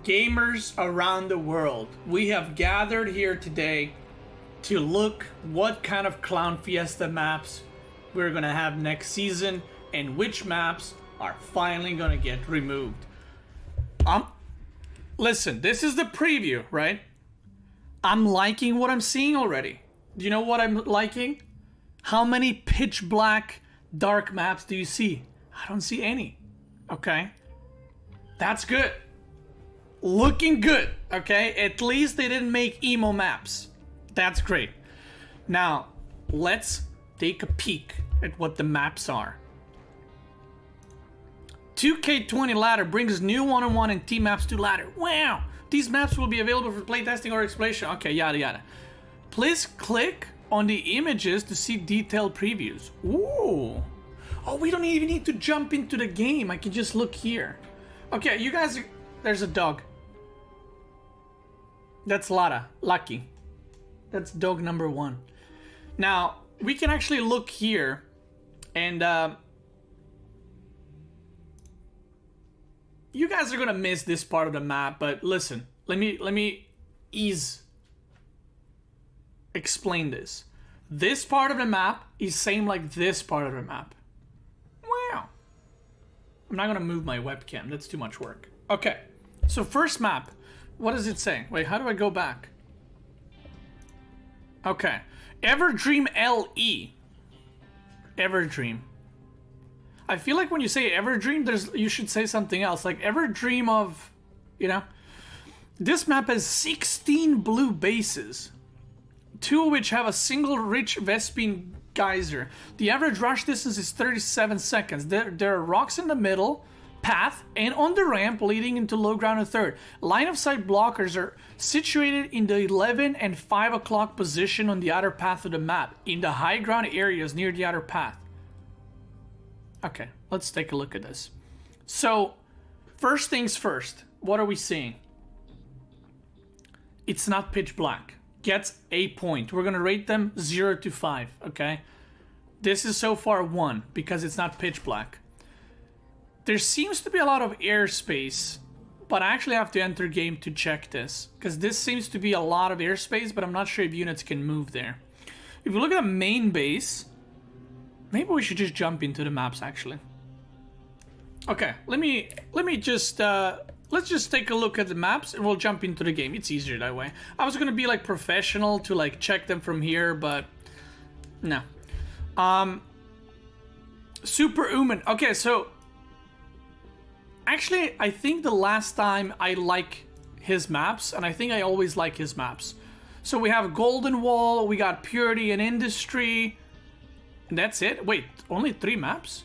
Gamers around the world, we have gathered here today to look what kind of Clown Fiesta maps we're gonna have next season and which maps are finally gonna get removed. Listen, this is the preview, right? I'm liking what I'm seeing already. Do you know what I'm liking? How many pitch black dark maps do you see? I don't see any. Okay, that's good. Looking good. Okay, at least they didn't make emo maps. That's great. Now let's take a peek at what the maps are. 2K20 ladder brings new one-on-one and team maps to ladder. Wow, these maps will be available for playtesting or exploration. Okay, yada yada. Please click on the images to see detailed previews. Ooh. Oh, we don't even need to jump into the game. I can just look here. Okay, you guys, there's a dog. That's Lara, Lucky. That's dog number 1. Now, we can actually look here and you guys are gonna miss this part of the map, but listen, let me explain this. This part of the map is same like this part of the map. Wow. I'm not gonna move my webcam, that's too much work. Okay, so first map, what does it say? Wait, how do I go back? Okay, Everdream LE. Everdream. I feel like when you say Everdream, you should say something else, like Everdream of, you know? This map has 16 blue bases, 2 of which have a single rich Vespine geyser. The average rush distance is 37 seconds. There are rocks in the middle path and on the ramp leading into low ground and third. Line of sight blockers are situated in the 11 and 5 o'clock position on the outer path of the map, in the high ground areas near the outer path. Okay, let's take a look at this. So, first things first, what are we seeing? It's not pitch black. Gets a point. We're gonna rate them 0 to 5, okay? This is so far 1 because it's not pitch black. There seems to be a lot of airspace, but I actually have to enter game to check this, because this seems to be a lot of airspace, but I'm not sure if units can move there. If you look at the main base, maybe we should just jump into the maps actually. Okay, let me just let's just take a look at the maps and we'll jump into the game. It's easier that way. I was gonna be like professional to like check them from here, but no. Super Uman. Okay, so actually I think the last time I like his maps, and I think I always like his maps. So we have Golden Wall, we got Purity and Industry, and that's it. Wait, only 3 maps?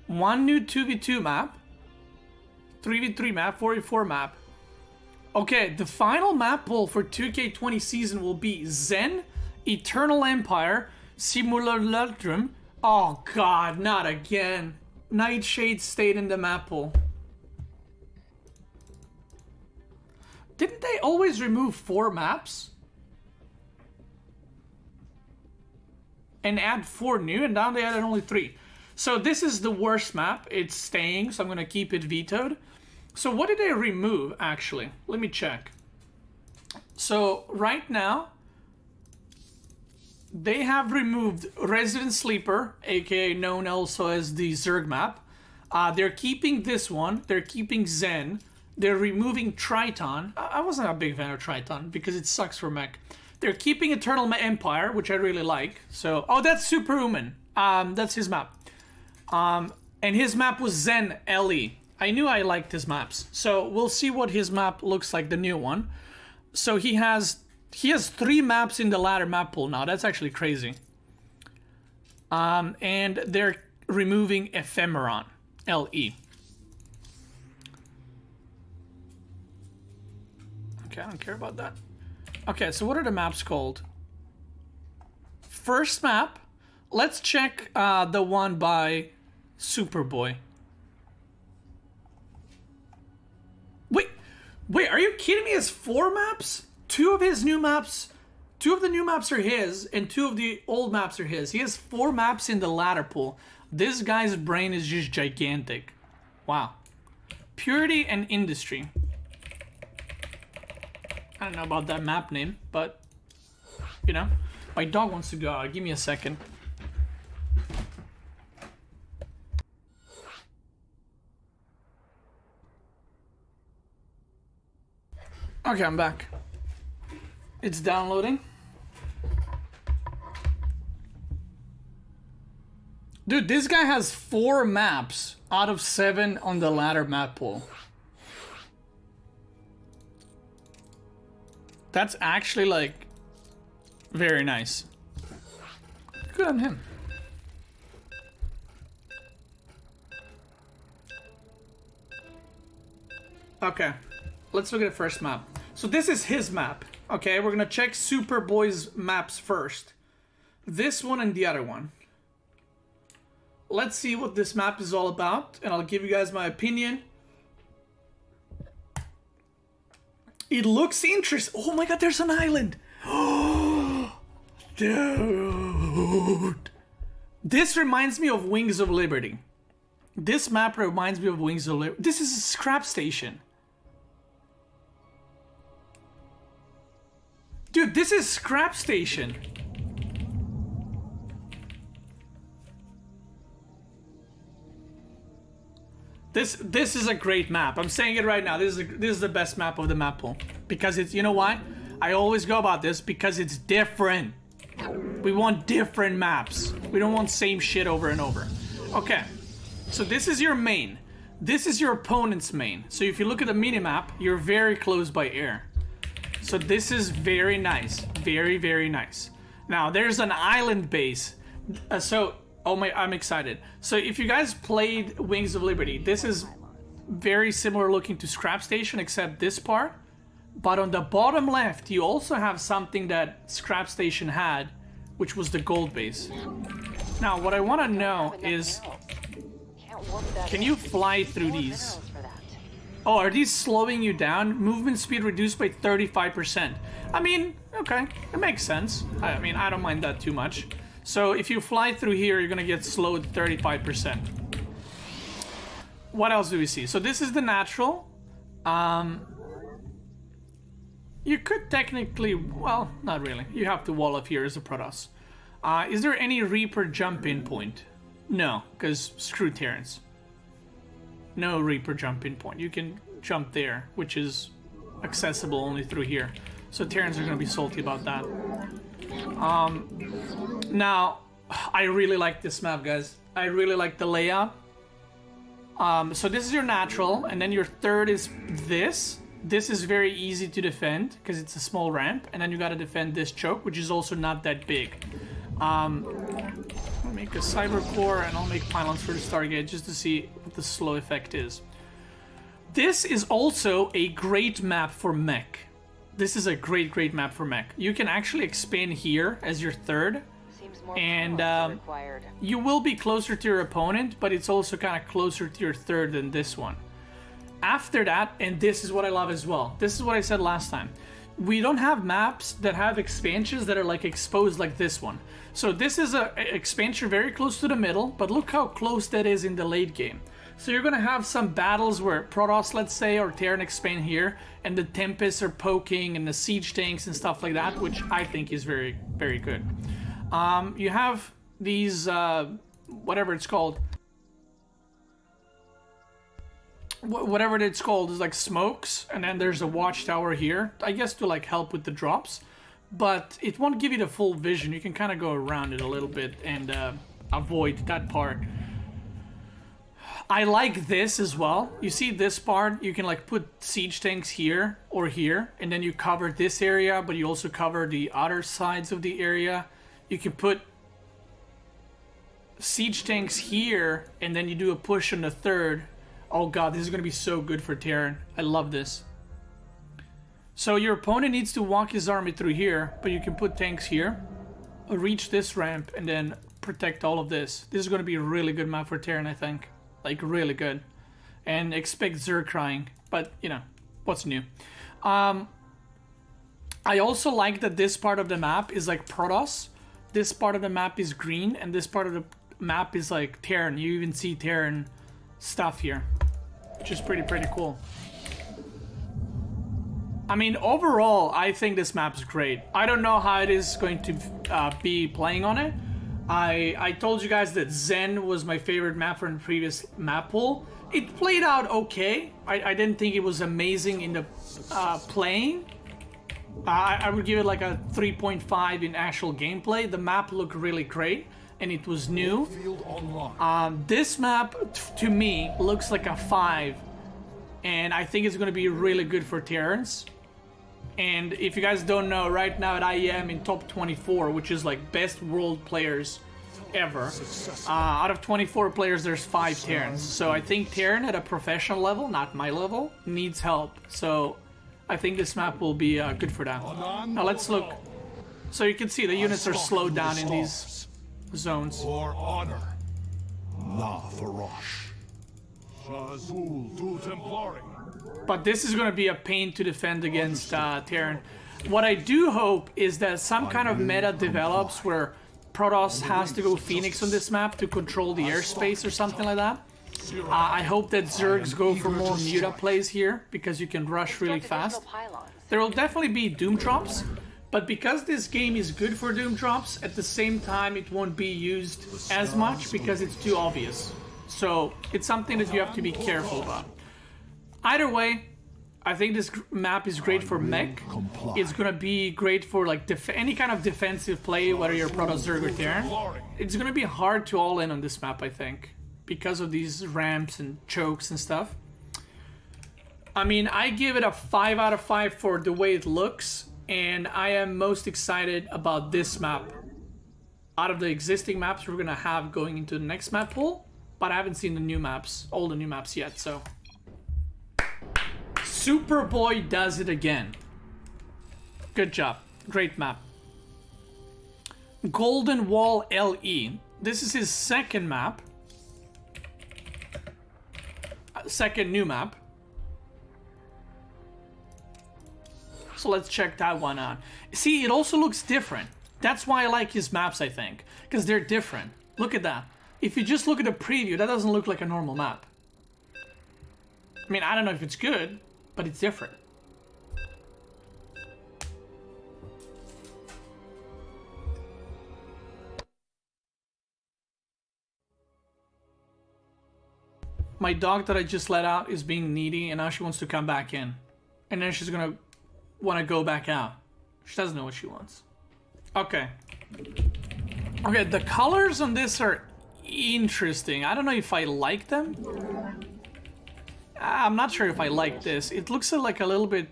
1 new 2v2 map, 3v3 map, 4v4 map. Okay, the final map pool for 2K20 season will be Zen, Eternal Empire, Simulacrum. Oh god, not again. Nightshade stayed in the map pool. Didn't they always remove 4 maps? And add 4 new, and now they added only 3. So this is the worst map. It's staying, so I'm gonna keep it vetoed. So what did they remove, actually? Let me check. So right now, they have removed Resident Sleeper, aka known also as the Zerg map. They're keeping this one. They're keeping Zen. They're removing Triton. I wasn't a big fan of Triton because it sucks for mech. They're keeping Eternal Empire, which I really like. So, oh, that's Superhuman. That's his map. And his map was Zen LE. I knew I liked his maps. So we'll see what his map looks like, the new one. So he has 3 maps in the ladder map pool now. That's actually crazy. And they're removing Ephemeron LE. Okay, I don't care about that. Okay, so what are the maps called? First map, let's check the one by Superboy. Wait, are you kidding me? He has 4 maps? 2 of his new maps, 2 of the new maps are his, and 2 of the old maps are his. He has 4 maps in the ladder pool. This guy's brain is just gigantic. Wow. Purity and Industry. I don't know about that map name, but, you know. My dog wants to go out. Give me a second. Okay, I'm back. It's downloading. Dude, this guy has 4 maps out of 7 on the ladder map pool. That's actually, like, very nice. Good on him. Okay, let's look at the first map. So this is his map. Okay, we're gonna check Superboy's maps first. This one and the other one. Let's see what this map is all about, and I'll give you guys my opinion. It looks interesting. Oh my god, there's an island. Dude. This reminds me of Wings of Liberty. This map reminds me of Wings of Liberty. This is a scrap station. Dude, this is scrap station. This is a great map. I'm saying it right now. This is the best map of the map pool. Because it's, you know what? I always go about this because it's different. We want different maps. We don't want same shit over and over. Okay. So this is your main. This is your opponent's main. So if you look at the minimap, you're very close by air. So this is very nice. Very, very nice. Now, there's an island base. Oh my, I'm excited. So if you guys played Wings of Liberty, this is very similar looking to Scrap Station, except this part. But on the bottom left, you also have something that Scrap Station had, which was the gold base. Now, what I want to know is, can you fly through these? Oh, are these slowing you down? Movement speed reduced by 35%. I mean, okay, it makes sense. I mean, I don't mind that too much. So if you fly through here, you're gonna get slowed 35%. What else do we see? So this is the natural. You could technically, well, not really. You have to wall up here as a Protoss. Is there any Reaper jump-in point? No, because screw Terrans. No Reaper jump-in point. You can jump there, which is accessible only through here. So Terrans are gonna be salty about that. Now, I really like this map, guys. I really like the layout. So this is your natural, and then your third is this. This is very easy to defend, because it's a small ramp, and then you gotta defend this choke, which is also not that big. I'll make a Cyber Core, and I'll make pylons for the Stargate, just to see what the slow effect is. This is also a great map for mech. This is a great map for mech. You can actually expand here as your third, and you will be closer to your opponent, but it's also kind of closer to your third than this one. After that, and this is what I love as well, this is what I said last time, we don't have maps that have expansions that are like exposed like this one. So this is a expansion very close to the middle, but look how close that is in the late game. So you're gonna have some battles where Protoss, let's say, or Terran expand here, and the Tempests are poking, and the siege tanks and stuff like that, which I think is very, very good. You have these, whatever it's called. Whatever it's called is like smokes, and then there's a watchtower here, I guess to like help with the drops. But it won't give you the full vision. You can kind of go around it a little bit and avoid that part. I like this as well. You see this part, you can like put siege tanks here or here, and then you cover this area, but you also cover the other sides of the area. You can put siege tanks here, and then you do a push on the third. Oh god, this is going to be so good for Terran. I love this. So your opponent needs to walk his army through here, but you can put tanks here, reach this ramp, and then protect all of this. This is going to be a really good map for Terran, I think. Like, really good. And expect Zerg crying, but, you know, what's new? I also like that this part of the map is like Protoss. This part of the map is green, and this part of the map is like Terran. You even see Terran stuff here. which is pretty cool. I mean, overall, I think this map's great. I don't know how it is going to be playing on it. I told you guys that Zen was my favorite map from the previous map pool. It played out okay. I didn't think it was amazing in the playing. I would give it like a 3.5 in actual gameplay. The map looked really great, and it was new. This map, to me, looks like a 5, and I think it's going to be really good for Terrans. And if you guys don't know, right now I am in top 24, which is like best world players ever. Out of 24 players, there's 5 Terrans. So I think Terran at a professional level, not my level, needs help. So I think this map will be good for that. Now let's look. So you can see the units are slowed down in these zones. For honor, La Farosh. Shazul tu Templari. But this is going to be a pain to defend against Terran. What I do hope is that some kind of meta develops where Protoss has to go Phoenix on this map to control the airspace or something like that. I hope that Zergs go for more muta plays here, because you can rush really fast. There will definitely be Doom Drops, but because this game is good for Doom Drops, at the same time it won't be used as much because it's too obvious. So it's something that you have to be careful about. Either way, I think this map is great for mech. It's gonna be great for like any kind of defensive play, whether you're Protoss, Zerg, or Terran. It's gonna be hard to all in on this map, I think, because of these ramps and chokes and stuff. I mean, I give it a 5 out of 5 for the way it looks, and I am most excited about this map out of the existing maps we're gonna have going into the next map pool. But I haven't seen the new maps, all the new maps yet, so. Superboy does it again. Good job. Great map. Golden Wall LE. This is his second map. Second new map. So let's check that one out. See, it also looks different. That's why I like his maps, I think. Because they're different. Look at that. If you just look at the preview, that doesn't look like a normal map. I mean, I don't know if it's good, but it's different. My dog that I just let out is being needy, and now she wants to come back in. And then she's gonna want to go back out. She doesn't know what she wants. Okay. Okay, the colors on this are interesting. I don't know if I like them. I'm not sure if I like this. It looks like a little bit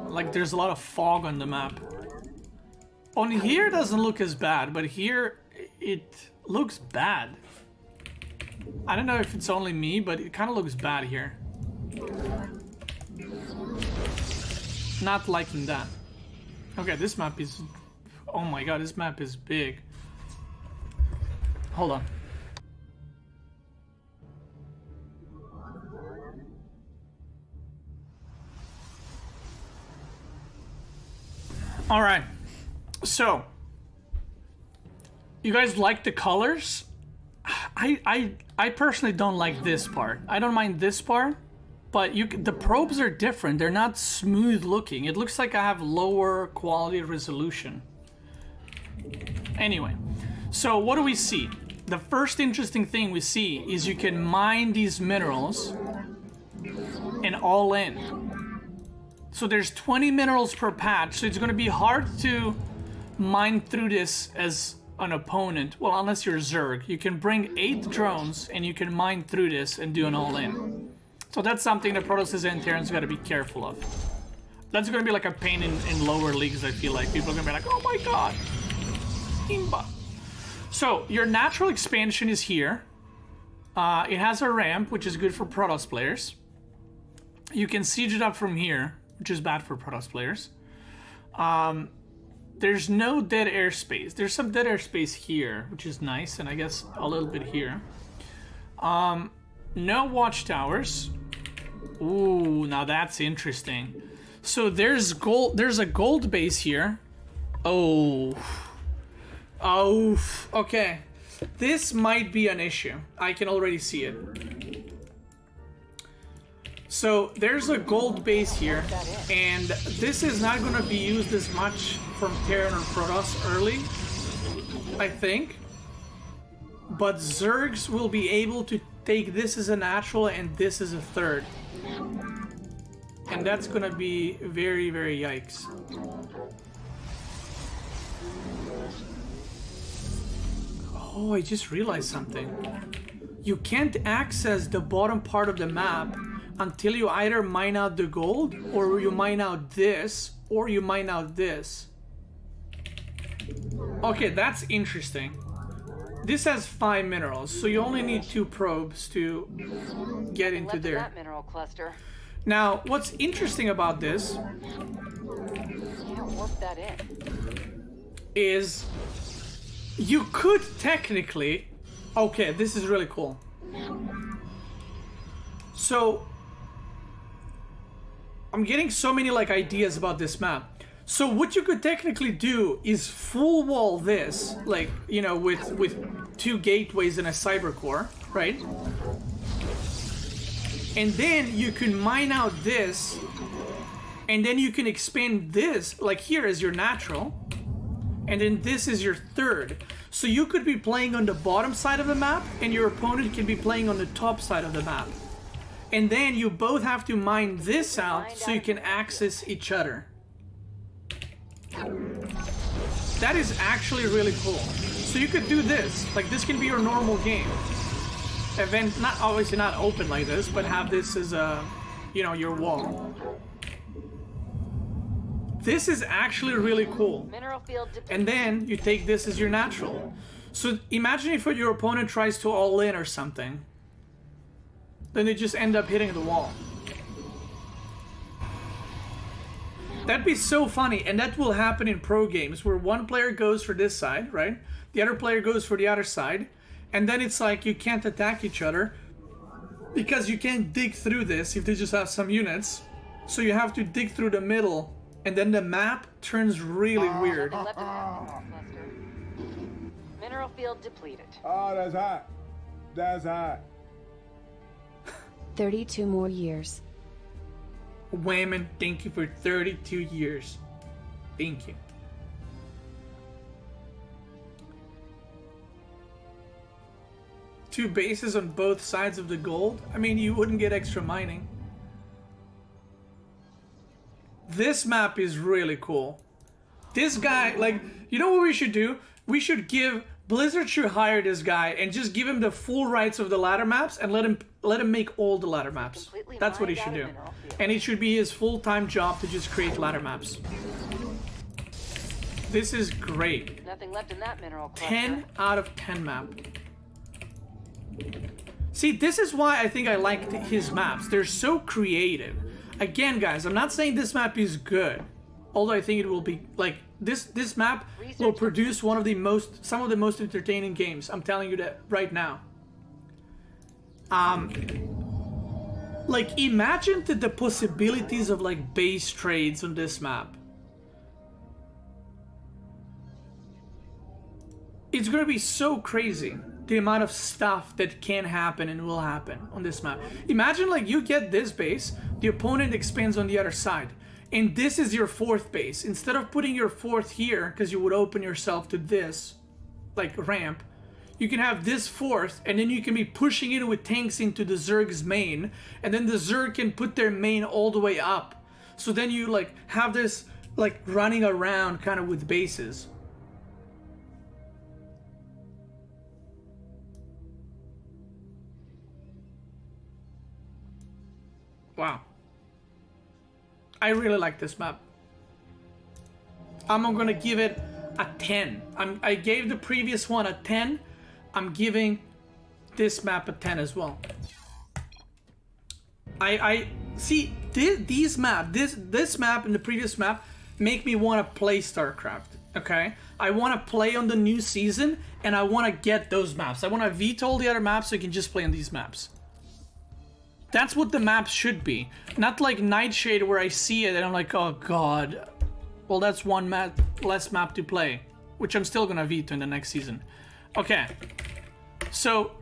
like there's a lot of fog on the map. On here it doesn't look as bad, but here it looks bad. I don't know if it's only me, but it kind of looks bad here. Not liking that. Okay, this map is... Oh my god, this map is big. Hold on. All right, so you guys like the colors? I personally don't like this part. I don't mind this part, but the probes are different. They're not smooth looking. It looks like I have lower quality resolution. Anyway, so what do we see? The first interesting thing we see is you can mine these minerals and all in. So there's 20 minerals per patch, so it's going to be hard to mine through this as an opponent. Well, unless you're Zerg. You can bring 8 drones and you can mine through this and do an all-in. So that's something that Protoss and Terrans got to be careful of. That's going to be like a pain in lower leagues, I feel like. People are going to be like, oh my god. Imba. So your natural expansion is here. It has a ramp, which is good for Protoss players. You can siege it up from here, which is bad for Protoss players. There's no dead airspace. There's some dead airspace here, which is nice, and I guess a little bit here. No watchtowers. Ooh, now that's interesting. So there's gold. There's a gold base here. Oh. Oh. Okay. This might be an issue. I can already see it. So there's a gold base here, and this is not going to be used as much from Terran or Protoss early, I think. But Zergs will be able to take this as a natural and this as a third. And that's going to be very, very yikes. Oh, I just realized something. You can't access the bottom part of the map until you either mine out the gold, or you mine out this, or you mine out this. Okay, that's interesting. This has 5 minerals, so you only need 2 probes to get into there. That mineral cluster. Now, what's interesting about this is you could technically... Okay, this is really cool. So, I'm getting so many like ideas about this map. So what you could technically do is full wall this, like, you know, with 2 gateways and a cyber core, right? And then you can mine out this, and then you can expand this, like here is your natural, and then this is your third. So you could be playing on the bottom side of the map, and your opponent can be playing on the top side of the map. And then you both have to mine this out so you can access each other. That is actually really cool. So you could do this, like this can be your normal game. Event, not obviously not open like this, but have this as a, you know, your wall. This is actually really cool. And then you take this as your natural. So imagine if your opponent tries to all in or something. Then they just end up hitting the wall. That'd be so funny, and that will happen in pro games where one player goes for this side, right? The other player goes for the other side, and then it's like you can't attack each other because you can't dig through this if they just have some units. So you have to dig through the middle, and then the map turns really weird. Mineral field depleted. Oh, that's hot. That's hot. 32 more years. Whammon, thank you for 32 years. Thank you. Two bases on both sides of the gold? I mean, you wouldn't get extra mining. This map is really cool. This guy, like, you know what we should do? We should give... Blizzard should hire this guy and just give him the full rights of the ladder maps and let him make all the ladder maps. That's what he should do. And it should be his full-time job to just create ladder maps. This is great. Nothing left in that mineral cluster. 10 out of 10 map. See, this is why I think I like his maps. They're so creative. Again, guys, I'm not saying this map is good. Although I think it will be, like, this map will produce some of the most entertaining games. I'm telling you that right now. Like, imagine the possibilities of, like, base trades on this map. It's gonna be so crazy, the amount of stuff that can happen and will happen on this map. Imagine, like, you get this base, the opponent expands on the other side. And this is your 4th base. Instead of putting your 4th here, because you would open yourself to this, like, ramp, you can have this 4th, and then you can be pushing in with tanks into the Zerg's main, and then the Zerg can put their main all the way up. So then you, like, have this, like, running around kind of with bases. Wow. I really like this map. I'm gonna give it a 10. I gave the previous one a 10. I'm giving this map a 10 as well. I see this map and the previous map make me want to play StarCraft. Okay, I want to play on the new season, and I want to get those maps. I want to veto all the other maps so I can just play on these maps. That's what the maps should be. Not like Nightshade where I see it and I'm like, oh god. Well, that's one less map to play. Which I'm still gonna veto in the next season. Okay. So,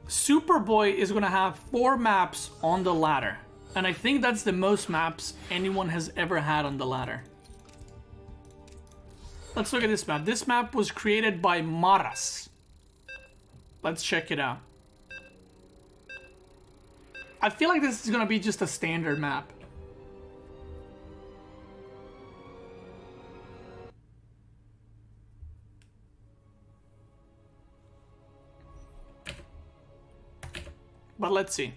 Superboy is gonna have 4 maps on the ladder. And I think that's the most maps anyone has ever had on the ladder. Let's look at this map. This map was created by Maras. Let's check it out. I feel like this is gonna be just a standard map. But let's see.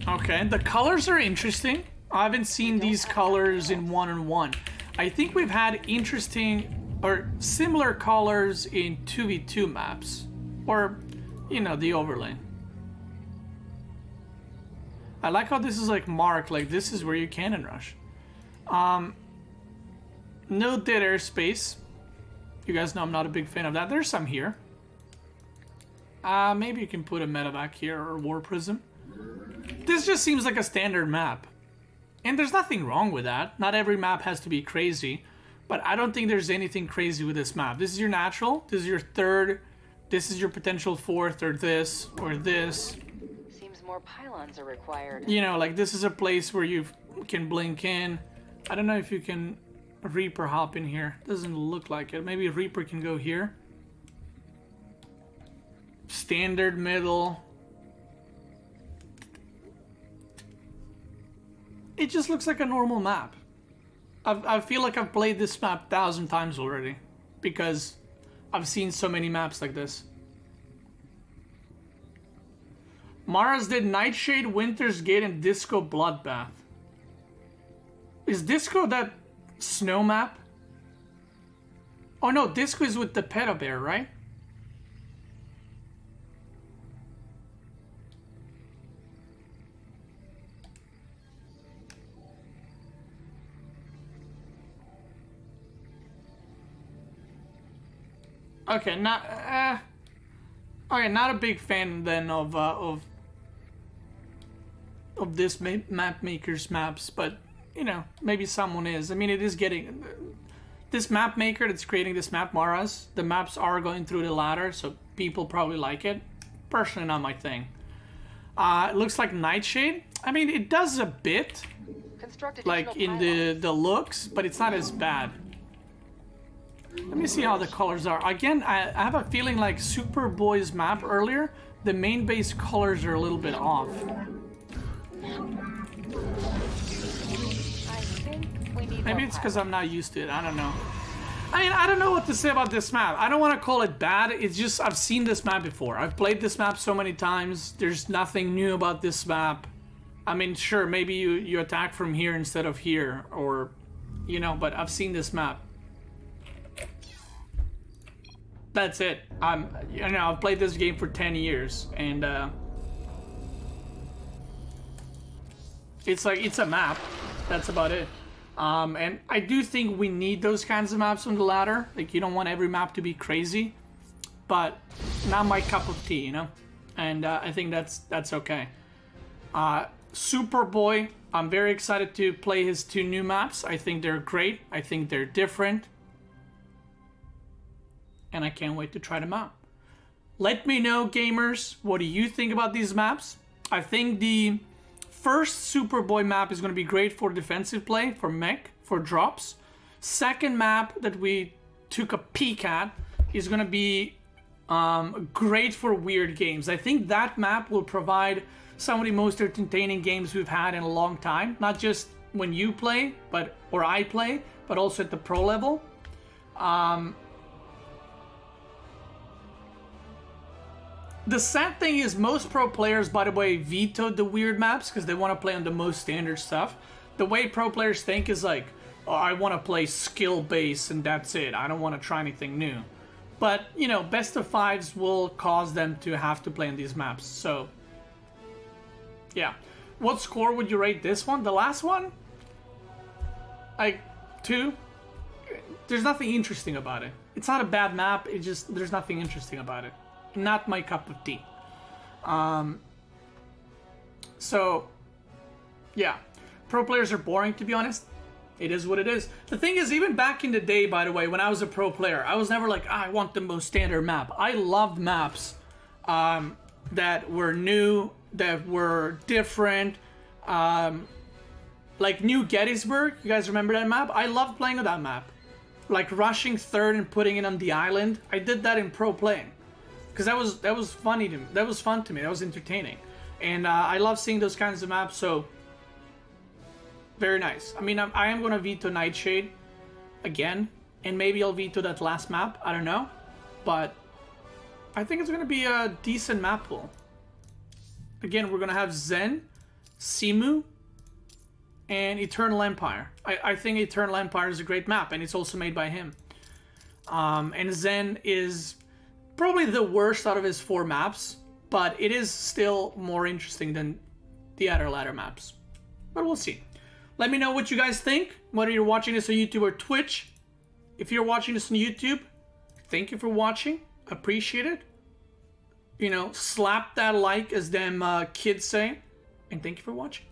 Okay, the colors are interesting. I haven't seen these colors in 1-on-1. I think we've had interesting or similar colors in 2v2 maps. Or, you know, the overlay. I like how this is like marked, like this is where you cannon rush. No dead airspace. You guys know I'm not a big fan of that. There's some here. Maybe you can put a medevac here or war prism. This just seems like a standard map. And there's nothing wrong with that. Not every map has to be crazy. But I don't think there's anything crazy with this map. This is your natural. This is your third. This is your potential fourth or this or this. Seems more pylons are required. You know, like this is a place where you can blink in. I don't know if you can Reaper hop in here. Doesn't look like it. Maybe Reaper can go here. Standard middle. It just looks like a normal map. I feel like I've played this map 1,000 times already. Because I've seen so many maps like this. Maras did Nightshade, Winter's Gate, and Disco Bloodbath. Is Disco that snow map? Oh no, Disco is with the Peta Bear, right? Okay, not okay, not a big fan then of this map maker's maps, but you know, maybe someone is. I mean, it is getting this map maker that's creating this map, Maras. The maps are going through the ladder, so people probably like it. Personally, not my thing. It looks like Nightshade. I mean, it does a bit, like in the looks, but it's not as bad. Let me see how the colors are. Again, I have a feeling like Superboy's map earlier, the main base colors are a little bit off. Maybe it's because I'm not used to it. I don't know. I mean, I don't know what to say about this map. I don't want to call it bad. It's just I've seen this map before. I've played this map so many times. There's nothing new about this map. I mean, sure, maybe you attack from here instead of here, or, you know, but I've seen this map. That's it. You know, I've played this game for 10 years, and it's like, it's a map. That's about it. And I do think we need those kinds of maps on the ladder. Like, you don't want every map to be crazy, but not my cup of tea, you know? And I think that's okay. Superboy, I'm very excited to play his 2 new maps. I think they're great. I think they're different. And I can't wait to try them out. Let me know, gamers, what do you think about these maps? I think the first Superboy map is going to be great for defensive play, for mech, for drops. Second map that we took a peek at is going to be great for weird games. I think that map will provide some of the most entertaining games we've had in a long time. Not just when you play, or I play, but also at the pro level. The sad thing is most pro players, by the way, vetoed the weird maps because they want to play on the most standard stuff. The way pro players think is like, oh, I want to play skill base and that's it. I don't want to try anything new. But, you know, best of 5s will cause them to have to play on these maps. So, yeah. What score would you rate this one? The last one? Like, 2? There's nothing interesting about it. It's not a bad map. It just, there's nothing interesting about it. Not my cup of tea. So, yeah. Pro players are boring, to be honest. It is what it is. The thing is, even back in the day, by the way, when I was a pro player, I was never like, I want the most standard map. I loved maps that were new, that were different. Like New Gettysburg, you guys remember that map? I loved playing with that map. Like rushing third and putting it on the island. I did that in pro playing. Because that was funny to me. That was fun to me. That was entertaining. And I love seeing those kinds of maps, so very nice. I mean, I am going to veto Nightshade again, and maybe I'll veto that last map. I don't know, but I think it's going to be a decent map pool. Again, we're going to have Zen, Simu, and Eternal Empire. I think Eternal Empire is a great map, and it's also made by him. And Zen is probably the worst out of his 4 maps, but it is still more interesting than the other ladder maps. But we'll see. Let me know what you guys think, whether you're watching this on YouTube or Twitch. If you're watching this on YouTube, thank you for watching. Appreciate it. You know, slap that like, as them kids say. And thank you for watching.